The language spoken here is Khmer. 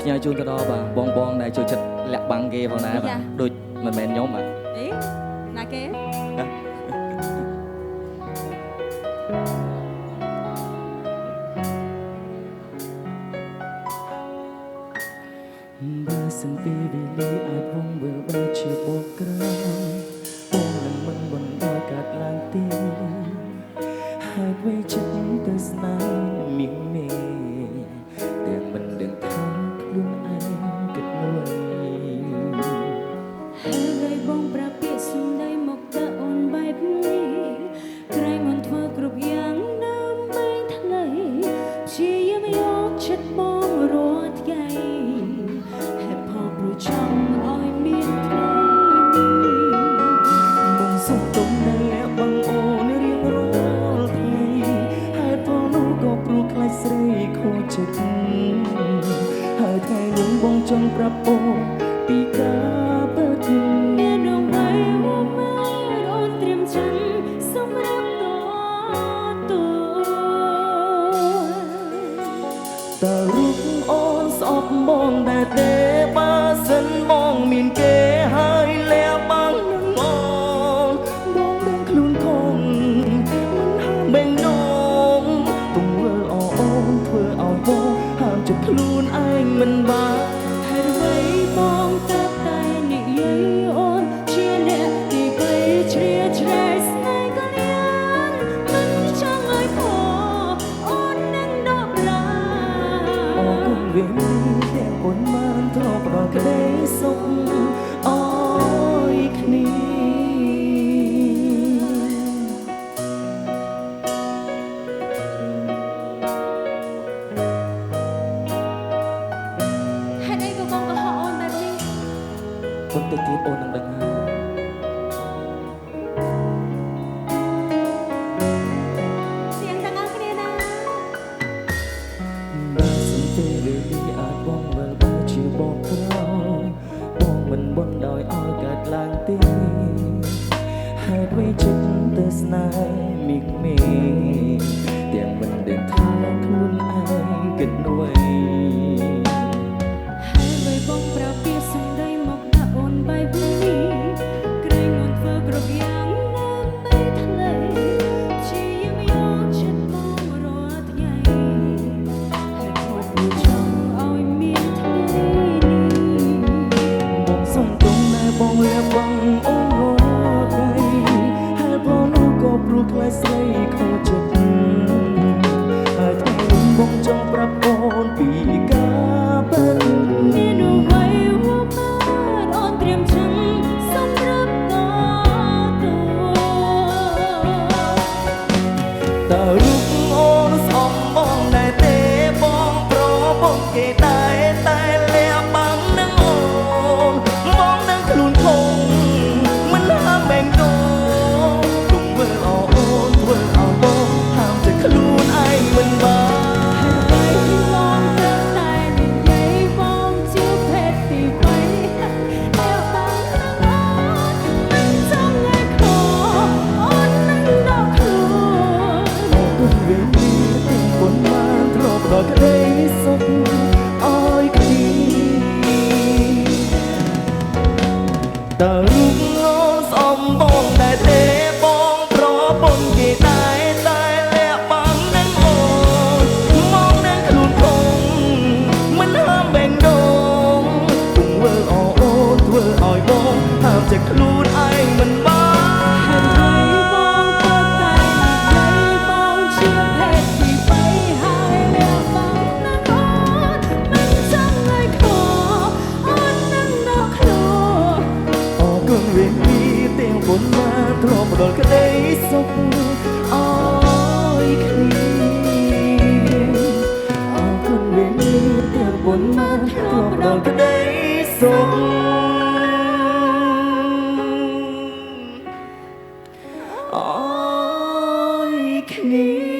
ផ្ញើជូនទៅដល់បាទបងដែលចូលចិត្តលាក់បាំងគេផងដែរបាទដូចមិនមែនខ្ញុំបាទអីណាគេបើសិនពេលវេលាអាចវងវិលបែរជាបោកក្រៅបងនឹងមិនបណ្ដោយកាត់ឡើងទេហើយវេចិត្តទៅស្នេហ៍មីងមេទាំងមិនដឹងថាខ្លួនឯងគិតមួយហើយបងប្រាប់ពាក្យសំដីមកតើអូនបែបនេះក្រែងមិនធ្វើគ្រប់យ៉ាងដើម្បីថ្លៃព្យាយាមយកចិត្តបងរាល់ថ្ងៃចង់ឲ្យមានថ្ងៃបងសុំទុំនៅលាក់បងអូនរៀងរាល់ថ្ងៃហើយផងនោះក៏ព្រោះខ្លាចស្រីខូចចិត្តហើយថ្ងៃនោះបងចង់ប្រាប់អូនពីការពិតមានរងໄວว่าម៉ែអូនត្រៀមចិត្តសម្រាប់តើរូបអូនស្អប់បងដែរទេបើសិនបងមានគេហើយលាបាំងនឹងអូនបងដឹងខ្លួនខំមិនហាមបេងនងទង្វើអូនធ្វើឲ្យបងហាមចិត្តខ្លួនឯងមិនបានហើយអ្វីបងតែនិយាយអូនជាអ្នកទីបីជ្រាជ្រែកស្នេហ៍កលៀនមិនចង់ឲ្យផងអូននឹងដកឡាអូនវិញទាំងបុនបានធ្លាប់ផ្ដល់ក្ដីសុខអើយគ្នាហេតុអីក៏បងក៏ហៅអូនបែបនេះបន្តិចទៀតអូននឹងដឹងហើយเสียงទាំងអស់គ្នាណាបើសិនពេលវេលាអាចបងវិលបែរជាបោកក្រោយបងមិនបណ្ដោយឲ្យកើតឡើងទេហេតុអ្វីចិត្តទៅស្នេហ៍មីងមេទាំងមិនដឹងថាខ្លួនឯងគិតនួយហើយបងប្រាប់ពាក្យសម្ដីមកដាក់អូនបែបនេះក្រែងអូនធ្វើគ្រប់យ៉ាងដើម្បីថ្លៃព្យាយាមយកចិត្តបងរាល់ថ្ងៃហើយខ្ញុំចង់ឲ្យមានថ្ងៃនេះបងសុំទុំតែបងលះបង់អូនរាល់ថ្ងៃហើយបងនោះក៏ព្រោះខ្លាចស្រីខូចចិត្តហើយថ្ងៃនេះបងចង់ប្រាប់អូនពីការពិតមានអ្វីว่าបានអូនត្រៀមចិត្តសម្រាប់តើរូបអូនស្អប់បងដែរទេបងប្របងគេតែលះបាំងនឹងអូនបងនឹងខ្លួនខំមិនហាមបេងដូងទុំមើលអូនធ្វើឲ្យបងហាមចិត្តខ្លួនឯងមិនបានបងតែនិយាយបងជាភេទទីបីតែបងនឹងអូនមិនចង់ឲ្យខកអូននឹងដកខ្លួនអូនវិញទាំងបុនបានធ្លាប់ដល់ក្ដីសុខឲ្យគ្នាតើរូបអូនស្អប់បងដែរទេបងប្រពន្ធគេតែលះបាំងនឹងអូនមកនឹងខ្លួនខំមិនហាមបេងដូងទង្វើអូនធ្វើឲ្យបងហាមចិត្តខ្លួនឯងមិនបានហើយបងក៏តែនិយាយបងជាភេទទីបីហើយលះបង់នឹងអូនមិនចង់ឲ្យខកអូននឹងដកខ្លួនអូនគង់វិញពីទាំងបុនបានធ្លាប់ផ្ដល់ក្ដីសុខឲ្យគ្នាអូនគង់វិញទាំងបុនបានធ្លាប់ផ្ដល់ក្ដីសុខឲ្យគ្នា